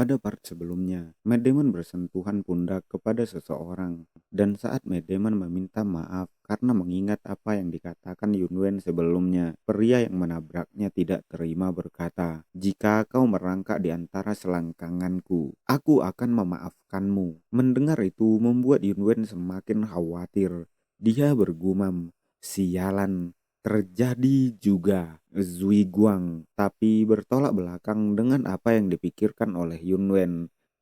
Pada part sebelumnya, Matt Damon bersentuhan pundak kepada seseorang, dan saat Matt Damon meminta maaf karena mengingat apa yang dikatakan Yun Wen sebelumnya, pria yang menabraknya tidak terima berkata, "Jika kau merangkak di antara selangkanganku, aku akan memaafkanmu." Mendengar itu membuat Yun Wen semakin khawatir. Dia bergumam, "Sialan, terjadi juga." Zui Guang tapi bertolak belakang dengan apa yang dipikirkan oleh Yun Wen.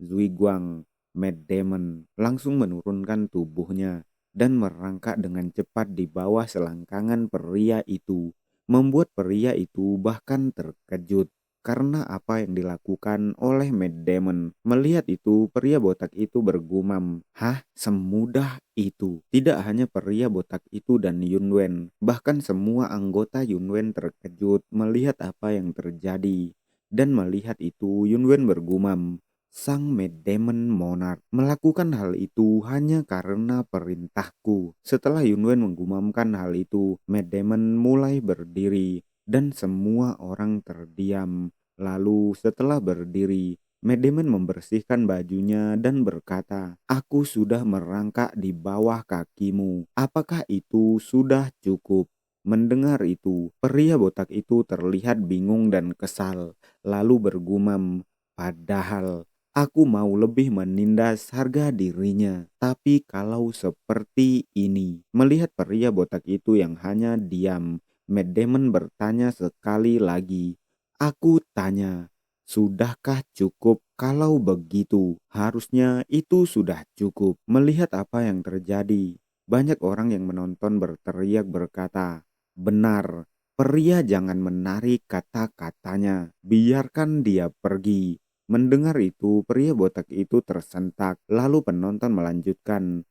Zui Guang, Matt Damon, langsung menurunkan tubuhnya dan merangkak dengan cepat di bawah selangkangan pria itu, membuat pria itu bahkan terkejut karena apa yang dilakukan oleh Matt Damon. Melihat itu, pria botak itu bergumam, "Hah, semudah itu?" Tidak hanya pria botak itu dan Yun Wen, bahkan semua anggota Yun Wen terkejut melihat apa yang terjadi. Dan melihat itu, Yun Wen bergumam, "Sang Matt Damon Monarch melakukan hal itu hanya karena perintahku." Setelah Yun Wen menggumamkan hal itu, Matt Damon mulai berdiri dan semua orang terdiam. Lalu setelah berdiri, Matt Damon membersihkan bajunya dan berkata, "Aku sudah merangkak di bawah kakimu. Apakah itu sudah cukup?" Mendengar itu, pria botak itu terlihat bingung dan kesal, lalu bergumam, "Padahal aku mau lebih menindas harga dirinya. Tapi kalau seperti ini." Melihat pria botak itu yang hanya diam, Matt Damon bertanya sekali lagi, "Aku tanya, sudahkah cukup? Kalau begitu, harusnya itu sudah cukup." Melihat apa yang terjadi, banyak orang yang menonton berteriak berkata, "Benar, pria jangan menarik kata-katanya, biarkan dia pergi." Mendengar itu, pria botak itu tersentak, lalu penonton melanjutkan,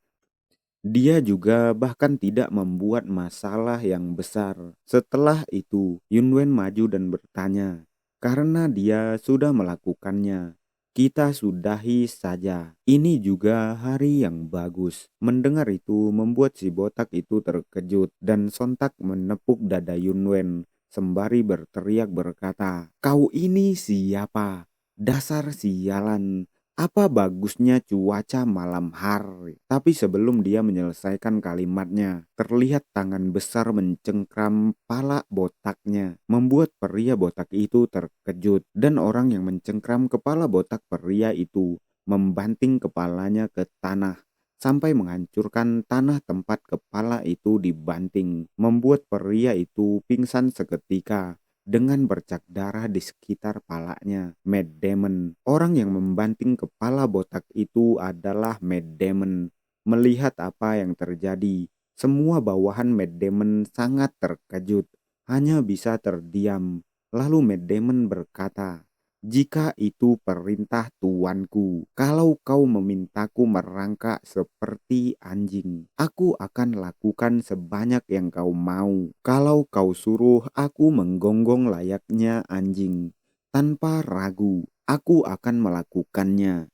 "Dia juga bahkan tidak membuat masalah yang besar." Setelah itu, Yun Wen maju dan bertanya, "Karena dia sudah melakukannya, kita sudahi saja. Ini juga hari yang bagus." Mendengar itu membuat si botak itu terkejut dan sontak menepuk dada Yun Wen sembari berteriak berkata, "Kau ini siapa? Dasar sialan. Apa bagusnya cuaca malam hari?" Tapi sebelum dia menyelesaikan kalimatnya, terlihat tangan besar mencengkram pala botaknya, membuat pria botak itu terkejut. Dan orang yang mencengkram kepala botak pria itu membanting kepalanya ke tanah sampai menghancurkan tanah tempat kepala itu dibanting, membuat pria itu pingsan seketika dengan bercak darah di sekitar palanya. Matt Damon, orang yang membanting kepala botak itu adalah Matt Damon. Melihat apa yang terjadi, semua bawahan Matt Damon sangat terkejut, hanya bisa terdiam. Lalu Matt Damon berkata, "Jika itu perintah tuanku, kalau kau memintaku merangkak seperti anjing, aku akan lakukan sebanyak yang kau mau. Kalau kau suruh aku menggonggong layaknya anjing, tanpa ragu, aku akan melakukannya."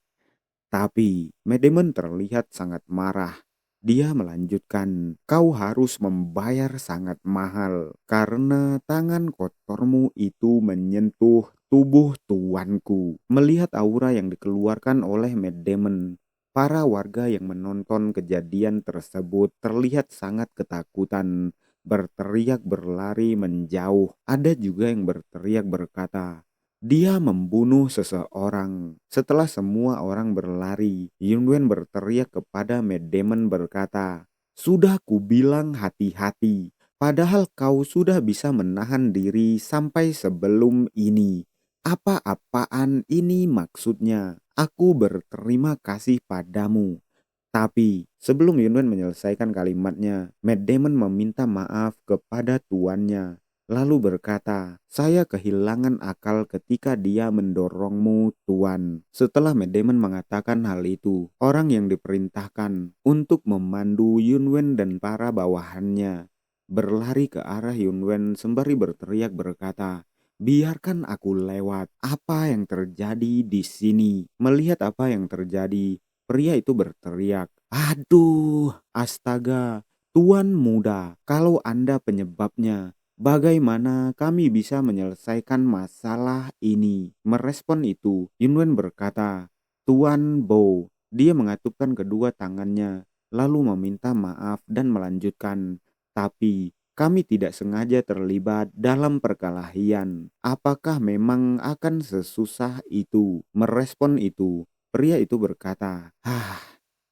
Tapi Matt Damon terlihat sangat marah. Dia melanjutkan, "Kau harus membayar sangat mahal karena tangan kotormu itu menyentuh tubuh tuanku." Melihat aura yang dikeluarkan oleh Matt Damon, para warga yang menonton kejadian tersebut terlihat sangat ketakutan, berteriak berlari menjauh. Ada juga yang berteriak berkata, "Dia membunuh seseorang." Setelah semua orang berlari, Yun Wen berteriak kepada Matt Damon berkata, "Sudah kubilang hati-hati, padahal kau sudah bisa menahan diri sampai sebelum ini. Apa-apaan ini maksudnya? Aku berterima kasih padamu." Tapi sebelum Yun Wen menyelesaikan kalimatnya, Matt Damon meminta maaf kepada tuannya, lalu berkata, "Saya kehilangan akal ketika dia mendorongmu, tuan." Setelah Matt Damon mengatakan hal itu, orang yang diperintahkan untuk memandu Yun Wen dan para bawahannya berlari ke arah Yun Wen sembari berteriak berkata, "Biarkan aku lewat. Apa yang terjadi di sini?" Melihat apa yang terjadi, pria itu berteriak, "Aduh, astaga, tuan muda, kalau Anda penyebabnya, Bagaimana kami bisa menyelesaikan masalah ini? Merespon itu, Yunwen berkata, Tuan Bo. Dia mengatupkan kedua tangannya, lalu meminta maaf dan melanjutkan. Tapi, kami tidak sengaja terlibat dalam perkelahian. Apakah memang akan sesusah itu? Merespon itu, pria itu berkata,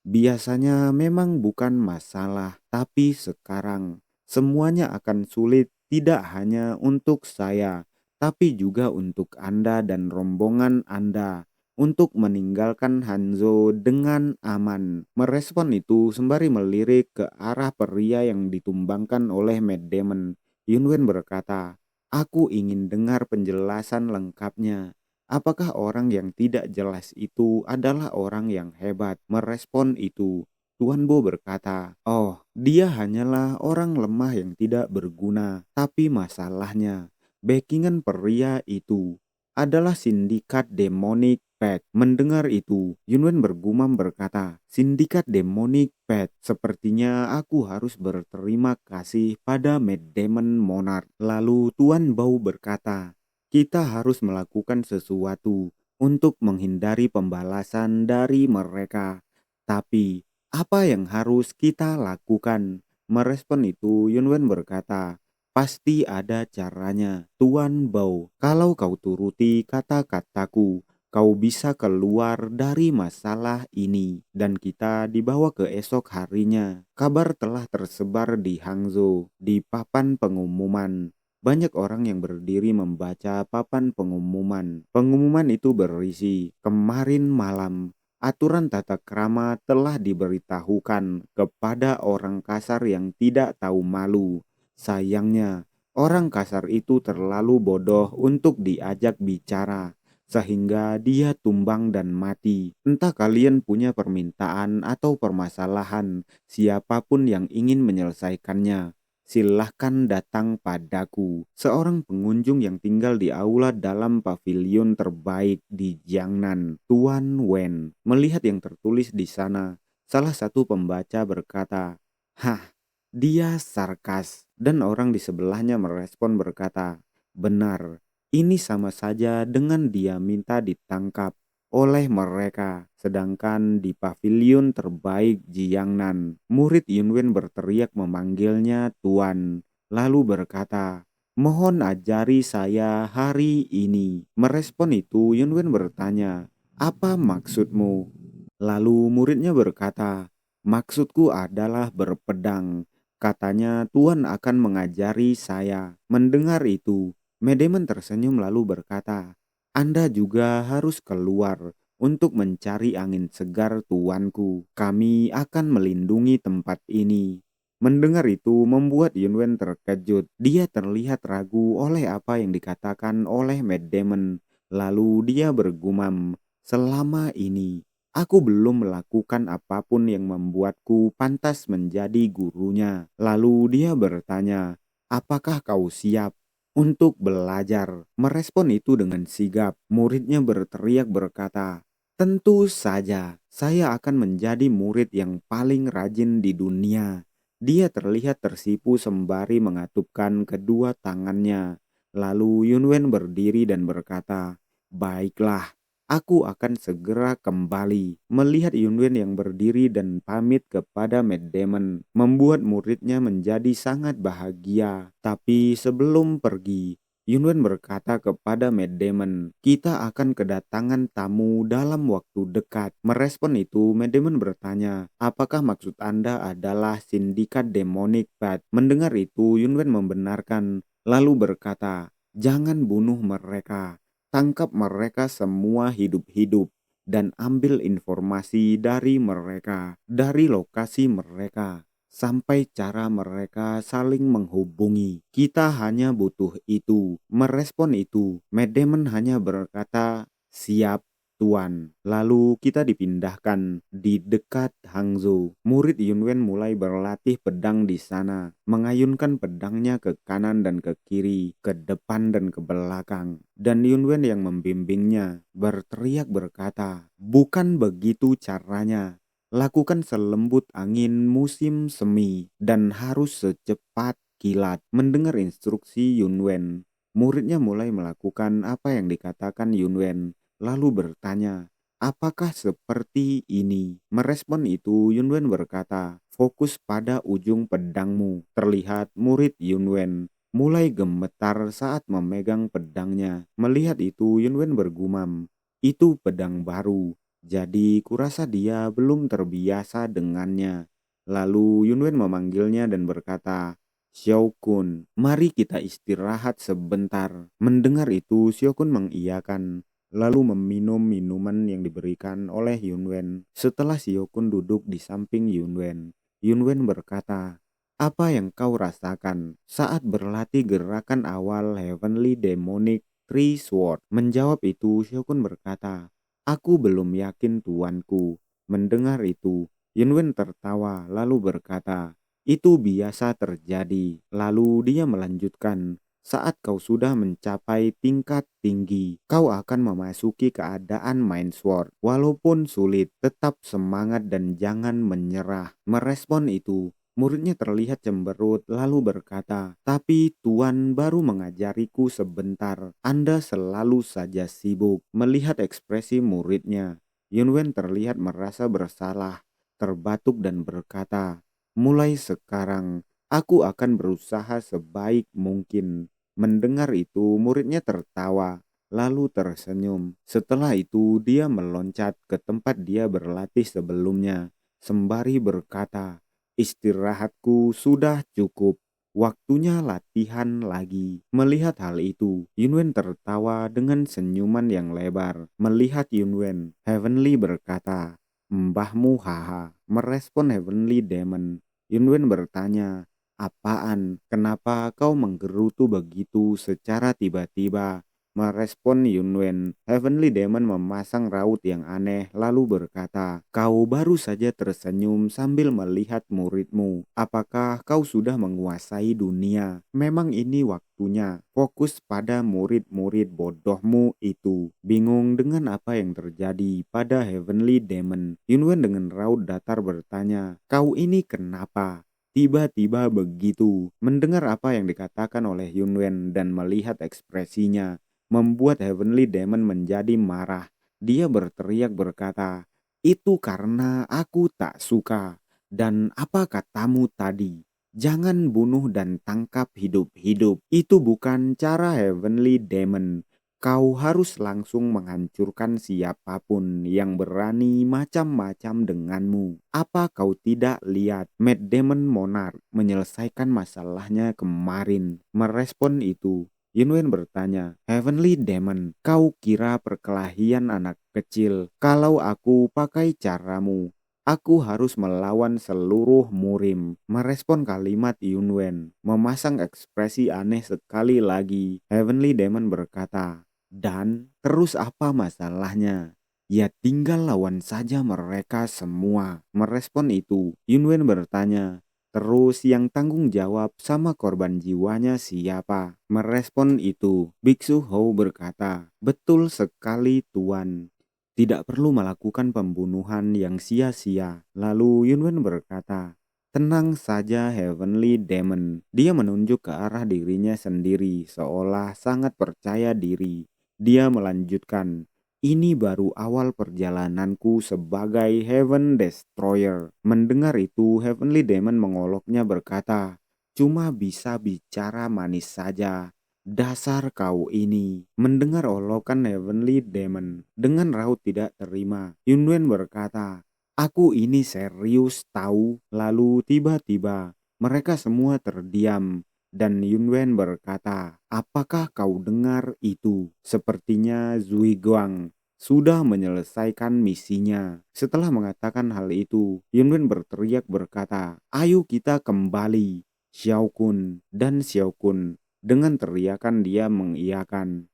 biasanya memang bukan masalah, tapi sekarang semuanya akan sulit tidak hanya untuk saya, tapi juga untuk Anda dan rombongan Anda untuk meninggalkan Hanzo dengan aman. Merespon itu sembari melirik ke arah pria yang ditumbangkan oleh Matt Damon. Yunwen berkata, aku ingin dengar penjelasan lengkapnya. Apakah orang yang tidak jelas itu adalah orang yang hebat? Merespon itu, Tuan Bo berkata, oh, dia hanyalah orang lemah yang tidak berguna. Tapi masalahnya, backingan pria itu adalah sindikat Demonic Pet. Mendengar itu, Yunwen bergumam berkata, sindikat Demonic Pet, sepertinya aku harus berterima kasih pada Matt Damon Monarch. Lalu Tuan Bo berkata, kita harus melakukan sesuatu untuk menghindari pembalasan dari mereka. Tapi, apa yang harus kita lakukan? Merespon itu, Yunwen berkata, pasti ada caranya, Tuan Bao. Kalau kau turuti kata-kataku, kau bisa keluar dari masalah ini. Dan kita dibawa ke esok harinya. Kabar telah tersebar di Hangzhou, di papan pengumuman. Banyak orang yang berdiri membaca papan pengumuman. Pengumuman itu berisi, kemarin malam, aturan tata krama telah diberitahukan kepada orang kasar yang tidak tahu malu. Sayangnya, orang kasar itu terlalu bodoh untuk diajak bicara, sehingga dia tumbang dan mati. Entah kalian punya permintaan atau permasalahan, siapapun yang ingin menyelesaikannya, silahkan datang padaku. Seorang pengunjung yang tinggal di aula dalam pavilion terbaik di Jiangnan, Tuan Wen, melihat yang tertulis di sana. Salah satu pembaca berkata, hah, dia sarkas. Dan orang di sebelahnya merespon berkata, benar, ini sama saja dengan dia minta ditangkap oleh mereka. Sedangkan di pavilion terbaik Jiangnan, murid Yunwen berteriak memanggilnya Tuan, lalu berkata, mohon ajari saya hari ini. Merespon itu Yunwen bertanya, apa maksudmu? Lalu muridnya berkata, maksudku adalah berpedang. Katanya Tuan akan mengajari saya. Mendengar itu, Medemen tersenyum lalu berkata, Anda juga harus keluar untuk mencari angin segar tuanku. Kami akan melindungi tempat ini. Mendengar itu membuat Yunwen terkejut. Dia terlihat ragu oleh apa yang dikatakan oleh Matt Damon. Lalu dia bergumam, selama ini aku belum melakukan apapun yang membuatku pantas menjadi gurunya. Lalu dia bertanya, apakah kau siap untuk belajar? Merespon itu dengan sigap. Muridnya berteriak berkata, tentu saja, saya akan menjadi murid yang paling rajin di dunia. Dia terlihat tersipu sembari mengatupkan kedua tangannya. Lalu Yunwen berdiri dan berkata, baiklah, aku akan segera kembali. Melihat Yunwen yang berdiri dan pamit kepada Matt Damon membuat muridnya menjadi sangat bahagia. Tapi sebelum pergi, Yunwen berkata kepada Matt Damon, kita akan kedatangan tamu dalam waktu dekat. Merespon itu, Matt Damon bertanya, apakah maksud Anda adalah sindikat Demonic Bat? Mendengar itu, Yunwen membenarkan, lalu berkata, jangan bunuh mereka. Tangkap mereka semua hidup-hidup dan ambil informasi dari mereka, dari lokasi mereka, sampai cara mereka saling menghubungi. Kita hanya butuh itu. Merespon itu, Matt Damon hanya berkata, siap Tuan. Lalu kita dipindahkan di dekat Hangzhou. Murid Yunwen mulai berlatih pedang di sana, mengayunkan pedangnya ke kanan dan ke kiri, ke depan dan ke belakang. Dan Yunwen yang membimbingnya berteriak berkata, bukan begitu caranya. Lakukan selembut angin musim semi dan harus secepat berkilat. Mendengar instruksi Yunwen, muridnya mulai melakukan apa yang dikatakan Yunwen, lalu bertanya, apakah seperti ini? Merespon itu, Yunwen berkata, fokus pada ujung pedangmu. Terlihat murid Yunwen mulai gemetar saat memegang pedangnya. Melihat itu, Yunwen bergumam, itu pedang baru, jadi kurasa dia belum terbiasa dengannya. Lalu Yunwen memanggilnya dan berkata, Xiao Kun, mari kita istirahat sebentar. Mendengar itu, Xiao Kun mengiyakan, lalu meminum minuman yang diberikan oleh Yunwen. Setelah Xiao Kun duduk di samping Yunwen, Yunwen berkata, apa yang kau rasakan saat berlatih gerakan awal Heavenly Demonic Three Sword? Menjawab itu, Xiao Kun berkata, aku belum yakin tuanku. Mendengar itu, Yunwen tertawa lalu berkata, itu biasa terjadi. Lalu dia melanjutkan, saat kau sudah mencapai tingkat tinggi, kau akan memasuki keadaan Mind Sword. Walaupun sulit, tetap semangat dan jangan menyerah. Merespon itu, muridnya terlihat cemberut lalu berkata, tapi Tuan baru mengajariku sebentar. Anda selalu saja sibuk. Melihat ekspresi muridnya, Yunwen terlihat merasa bersalah, terbatuk dan berkata, mulai sekarang aku akan berusaha sebaik mungkin. Mendengar itu, muridnya tertawa lalu tersenyum. Setelah itu, dia meloncat ke tempat dia berlatih sebelumnya sembari berkata, istirahatku sudah cukup. Waktunya latihan lagi. Melihat hal itu, Yunwen tertawa dengan senyuman yang lebar. Melihat Yunwen, Heavenly berkata, mbahmu haha. Merespon Heavenly Demon, Yunwen bertanya, apaan? Kenapa kau menggerutu begitu secara tiba-tiba? Merespon Yunwen, Heavenly Demon memasang raut yang aneh lalu berkata, kau baru saja tersenyum sambil melihat muridmu. Apakah kau sudah menguasai dunia? Memang ini waktunya. Fokus pada murid-murid bodohmu itu. Bingung dengan apa yang terjadi pada Heavenly Demon, Yunwen dengan raut datar bertanya, kau ini kenapa? Tiba-tiba begitu. Mendengar apa yang dikatakan oleh Yunwen dan melihat ekspresinya, membuat Heavenly Demon menjadi marah. Dia berteriak berkata, itu karena aku tak suka. Dan apa katamu tadi? Jangan bunuh dan tangkap hidup-hidup. Itu bukan cara Heavenly Demon. Kau harus langsung menghancurkan siapapun yang berani macam-macam denganmu. Apa kau tidak lihat Mad Demon Monarch menyelesaikan masalahnya kemarin? Merespon itu, Yunwen bertanya, Heavenly Demon, kau kira perkelahian anak kecil? Kalau aku pakai caramu, aku harus melawan seluruh murim. Merespon kalimat Yunwen, memasang ekspresi aneh sekali lagi. Heavenly Demon berkata, dan terus apa masalahnya? Ya tinggal lawan saja mereka semua. Merespon itu, Yunwen bertanya, terus yang tanggung jawab sama korban jiwanya siapa? Merespon itu, Biksu Hou berkata, betul sekali Tuan. Tidak perlu melakukan pembunuhan yang sia-sia. Lalu Yunwen berkata, tenang saja Heavenly Demon. Dia menunjuk ke arah dirinya sendiri seolah sangat percaya diri. Dia melanjutkan, ini baru awal perjalananku sebagai Heaven Destroyer. Mendengar itu, Heavenly Demon mengoloknya berkata, cuma bisa bicara manis saja. Dasar kau ini. Mendengar olokan Heavenly Demon dengan raut tidak terima, Yunwen berkata, aku ini serius tahu. Lalu tiba-tiba mereka semua terdiam. Dan Yunwen berkata, apakah kau dengar itu? Sepertinya Zui Guang sudah menyelesaikan misinya. Setelah mengatakan hal itu, Yunwen berteriak berkata, ayo kita kembali. Xiao Kun dan Xiao Kun. Dengan teriakan dia mengiyakan.